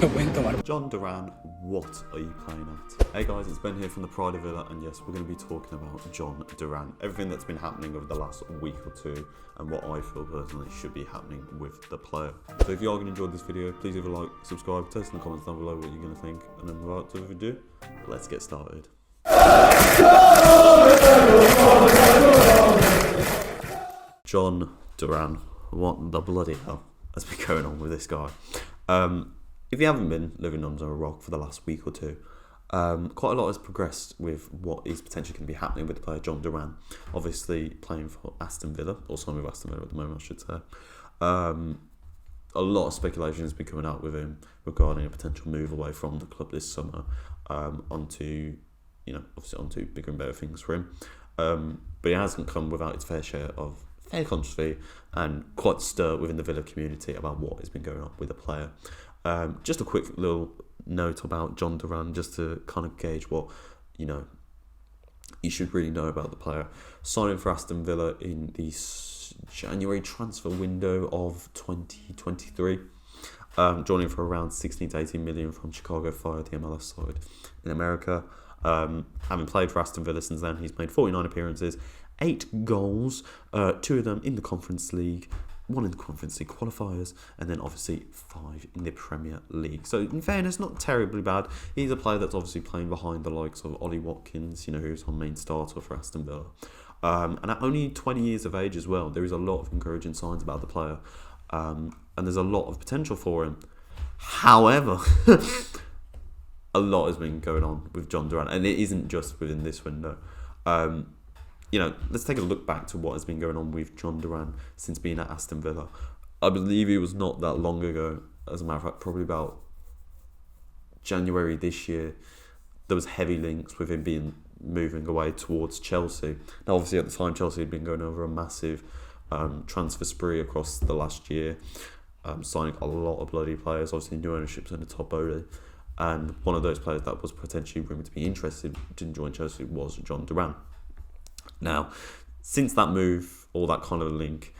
Jhon Duran, what are you playing at? Hey guys, it's Ben here from the Pride of Villa, and yes, we're going to be talking about Jhon Duran. Everything that's been happening over the last week or two, and what I feel personally should be happening with the player. So if you are going to enjoy this video, please leave a like, subscribe, tell us in the comments down below what you're going to think, and then without further ado, let's get started. Jhon Duran, what the bloody hell has been going on with this guy? If you haven't been living under a rock for the last week or two, quite a lot has progressed with what is potentially going to be happening with the player Jhon Duran. Obviously playing for Aston Villa, or signing with Aston Villa at the moment, I should say. A lot of speculation has been coming out with him regarding a potential move away from the club this summer, onto bigger and better things for him. But it hasn't come without its fair share of fair controversy and quite stir within the Villa community about what has been going on with the player. Just a quick little note about Jhon Duran, just to kind of gauge what you should really know about the player. Signing for Aston Villa in the January transfer window of 2023, joining for around 16 to 18 million from Chicago Fire, the MLS side in America. Having played for Aston Villa since then, he's made 49 appearances, 8 goals, 2 of them in the Conference League, 1 in the Conference League qualifiers, and then obviously 5 in the Premier League. So in fairness, not terribly bad. He's a player that's obviously playing behind the likes of Ollie Watkins, who's our main starter for Aston Villa. And at only 20 years of age as well, there is a lot of encouraging signs about the player. And there's a lot of potential for him. However, a lot has been going on with Jhon Duran, and it isn't just within this window. Let's take a look back to what has been going on with Jhon Duran since being at Aston Villa. I believe it was not that long ago, as a matter of fact, probably about January this year, there was heavy links with him moving away towards Chelsea. Now, obviously, at the time, Chelsea had been going over a massive transfer spree across the last year, signing a lot of bloody players. Obviously, new ownership's in the top early. And one of those players that was potentially rumoured to be interested to join Chelsea was Jhon Duran. Now, since that move, or that kind of link,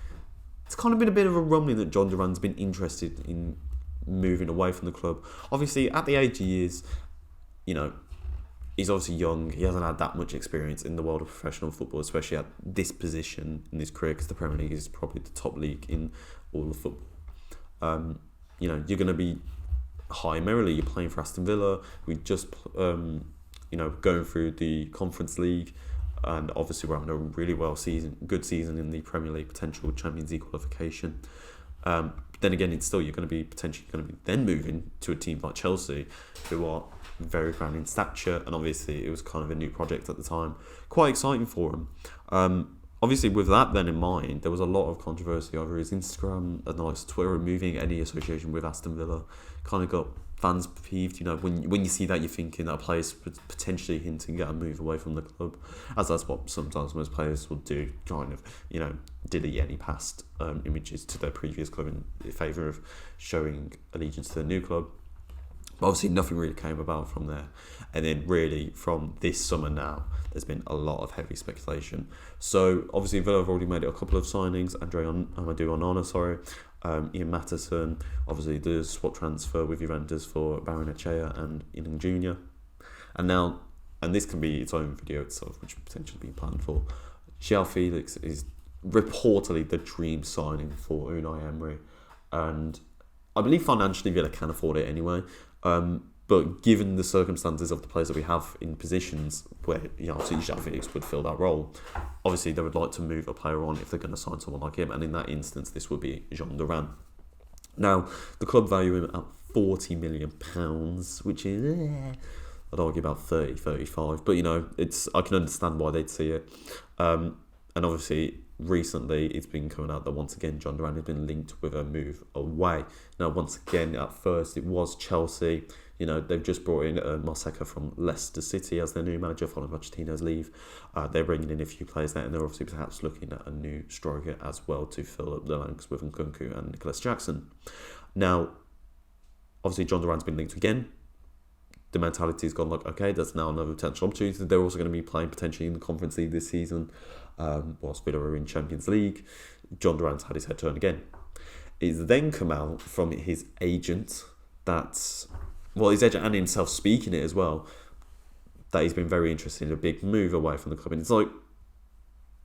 it's kind of been a bit of a rumbling that Jhon Duran's been interested in moving away from the club. Obviously, at the age he is, he's obviously young. He hasn't had that much experience in the world of professional football, especially at this position in his career, because the Premier League is probably the top league in all of football. You're going to be high merrily. You're playing for Aston Villa. We just, going through the Conference League. And obviously we're having a really good season in the Premier League, potential Champions League qualification. Then again, it's still, you're going to be potentially then moving to a team like Chelsea, who are very grand in stature, and obviously it was kind of a new project at the time. Quite exciting for him. Obviously with that then in mind, there was a lot of controversy over his Instagram and his Twitter removing any association with Aston Villa. Kind of got fans peeved, when you see that, you're thinking that a player's potentially hinting at a move away from the club, as that's what sometimes most players will do, kind of, delete any past images to their previous club in favour of showing allegiance to their new club. But obviously nothing really came about from there. And then really from this summer now, there's been a lot of heavy speculation. So obviously Villa have already made a couple of signings. Amadou Onana, Ian Matteson, obviously the swap transfer with Juventus for Baron Echea and Iling Jr. And this can be its own video itself, which is potentially being planned for. João Felix is reportedly the dream signing for Unai Emery, and I believe financially Villa can afford it anyway. But given the circumstances of the players that we have in positions where obviously João Felix would fill that role, obviously they would like to move a player on if they're going to sign someone like him, and in that instance this would be Jhon Duran. Now the club value him at £40 million, which is I'd argue about 30, 35, but I can understand why they'd see it. And obviously recently it's been coming out that once again Jhon Duran has been linked with a move away. Now once again, at first it was Chelsea. They've just brought in Marseca from Leicester City as their new manager following Pochettino's leave. They're bringing in a few players there, and they're obviously perhaps looking at a new striker as well to fill up the ranks with Nkunku and Nicholas Jackson. Now, obviously Jhon Duran's been linked again. The mentality's gone like, okay, that's now another potential opportunity. They're also going to be playing potentially in the Conference League this season, whilst Villa are in Champions League. Jhon Duran's had his head turned again. It's then come out from his agent that, well, his agent and himself speaking it as well, that he's been very interested in a big move away from the club. And it's like,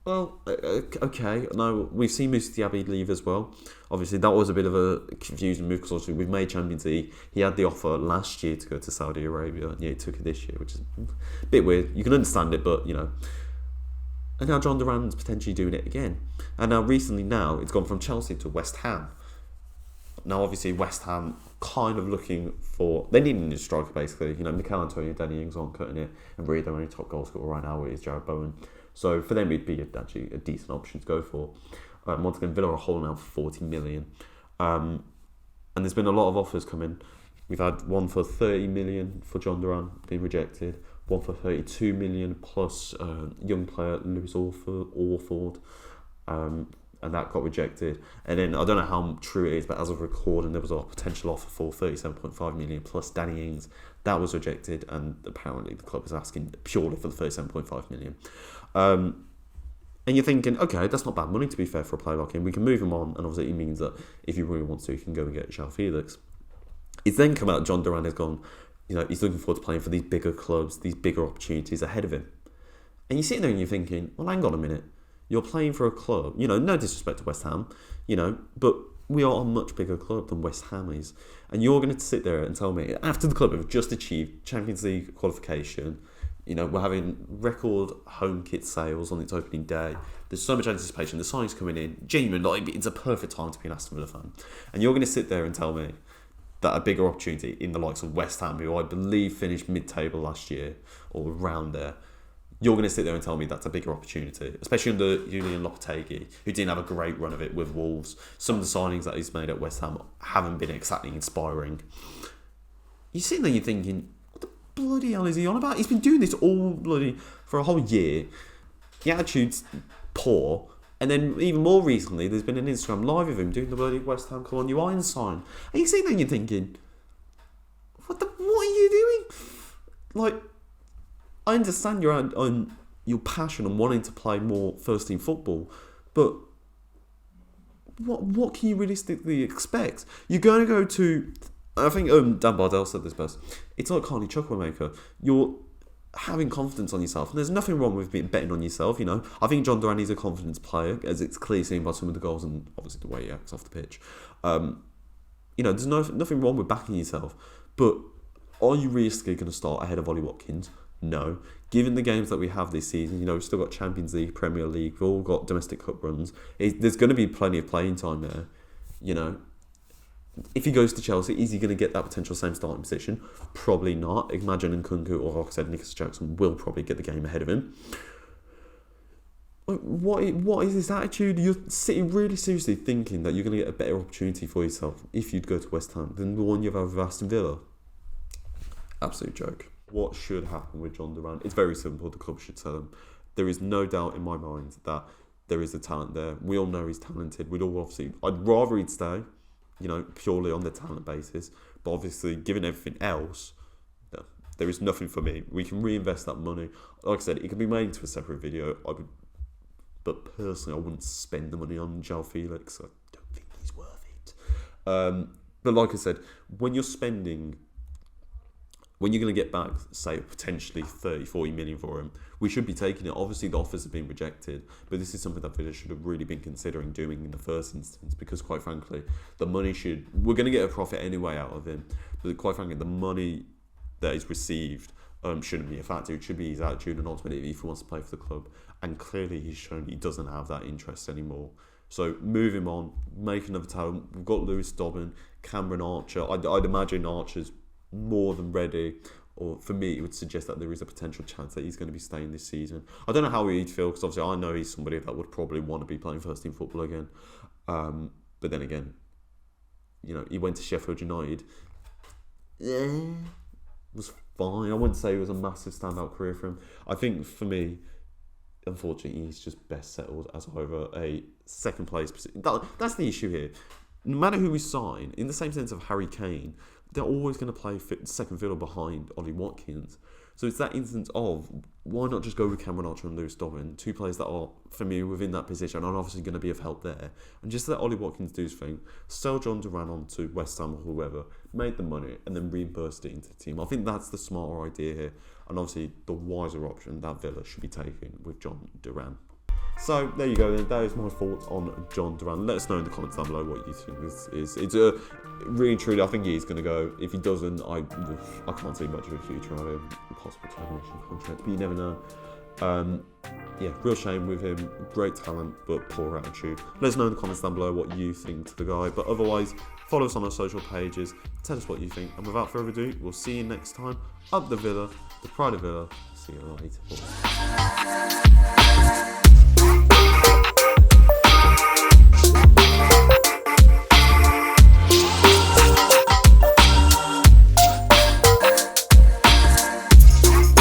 well, okay. No, we've seen Moussa Diaby leave as well. Obviously, that was a bit of a confusing move because obviously we've made Champions League. He had the offer last year to go to Saudi Arabia. Yeah, he took it this year, which is a bit weird. You can understand it, but, you know. And now Jhon Duran's potentially doing it again. And now recently it's gone from Chelsea to West Ham. Now, obviously, West Ham kind of looking for... They need a new striker, basically. You know, Mikel Antonio, Danny Ings aren't cutting it. And really, their only top goal scorer right now is Jared Bowen. So for them, it'd be actually a decent option to go for. Once again, Villa are holding out for 40 million. And there's been a lot of offers coming. We've had one for 30 million for Jhon Duran being rejected. One for 32 million plus young player Lewis Orford. And that got rejected. And then I don't know how true it is, but as of recording, there was a potential offer for 37.5 million plus Danny Ings. That was rejected, and apparently the club is asking purely for the 37.5 million. And you're thinking, okay, that's not bad money to be fair for a player like him. We can move him on, and obviously it means that if you really want to, you can go and get João Felix. It's then come out Jhon Duran has gone, you know, he's looking forward to playing for these bigger clubs, these bigger opportunities ahead of him. And you sit there and you're thinking, well, hang on a minute. You're playing for a club, you know, no disrespect to West Ham, you know, but we are a much bigger club than West Ham is. And you're going to sit there and tell me, after the club have just achieved Champions League qualification, you know, we're having record home kit sales on its opening day. There's so much anticipation. The signings coming in. Genuinely, like, it's a perfect time to be an Aston Villa fan. And you're going to sit there and tell me that a bigger opportunity in the likes of West Ham, who I believe finished mid-table last year or around there, you're going to sit there and tell me that's a bigger opportunity, especially under Julian Lopetegui, who didn't have a great run of it with Wolves. Some of the signings that he's made at West Ham haven't been exactly inspiring. You're sitting there, you're thinking, what the bloody hell is he on about? He's been doing this all bloody for a whole year. The attitude's poor. And then even more recently, there's been an Instagram live of him doing the bloody West Ham Call on You Iron sign. And you're sitting there and you're thinking, what are you doing? Like, I understand your passion and wanting to play more first team football, but what can you realistically expect? You're going to go to, I think Dan Bardell said this best, it's like Carney Chukwuemeka. You're having confidence on yourself, and there's nothing wrong with betting on yourself, you know. I think Jhon Duran is a confidence player, as it's clearly seen by some of the goals and obviously the way he acts off the pitch. You know, there's nothing wrong with backing yourself, but are you realistically going to start ahead of Ollie Watkins? No. Given the games that we have this season, you know, we've still got Champions League, Premier League, we've all got domestic cup runs. There's going to be plenty of playing time there, you know. If he goes to Chelsea, is he going to get that potential same starting position? Probably not. Imagine Nkunku or, like I said, Nicholas Jackson will probably get the game ahead of him. What is this attitude? You're sitting really seriously thinking that you're going to get a better opportunity for yourself if you'd go to West Ham than the one you've had with Aston Villa. Absolute joke. What should happen with Jhon Duran? It's very simple. The club should sell him. There is no doubt in my mind that there is a talent there. We all know he's talented. We'd all obviously... I'd rather he'd stay, you know, purely on the talent basis. But obviously, given everything else, no, there is nothing for me. We can reinvest that money. Like I said, it can be made into a separate video. But personally, I wouldn't spend the money on João Felix. I don't think he's worth it. But like I said, when you're going to get back, say, potentially 30, 40 million for him, we should be taking it. Obviously, the offers have been rejected, but this is something that Villa should have really been considering doing in the first instance, because quite frankly, we're going to get a profit anyway out of him, but quite frankly, the money that is received shouldn't be a factor. It should be his attitude and ultimately if he wants to play for the club. And clearly, he's shown he doesn't have that interest anymore. So move him on, make another talent. We've got Lewis Dobbin, Cameron Archer. I'd imagine Archer's more than ready, or for me it would suggest that there is a potential chance that he's going to be staying this season. I don't know how he'd feel, because obviously I know he's somebody that would probably want to be playing first team football again, but then again, you know, he went to Sheffield United. It was fine. I wouldn't say it was a massive standout career for him. I think for me, unfortunately, he's just best settled as over a second place position. That's the issue here. No matter who we sign, in the same sense of Harry Kane, they're always going to play second fiddle behind Ollie Watkins. So it's that instance of, why not just go with Cameron Archer and Lewis Dobbin, two players that are familiar within that position and obviously going to be of help there, and just let Ollie Watkins do his thing, sell Jhon Duran on to West Ham or whoever, made the money, and then reimbursed it into the team. I think that's the smarter idea here, and obviously the wiser option that Villa should be taking with Jhon Duran. So there you go then, that is my thoughts on Jhon Duran. Let us know in the comments down below what you think this is. It's a really truly, I think he is going to go. If he doesn't, I can't see much of a future out of him. Possible termination contract, but you never know. Yeah, real shame with him. Great talent, but poor attitude. Let us know in the comments down below what you think to the guy. But otherwise, follow us on our social pages. Tell us what you think. And without further ado, we'll see you next time. Up the Villa, the pride of Villa. See you later.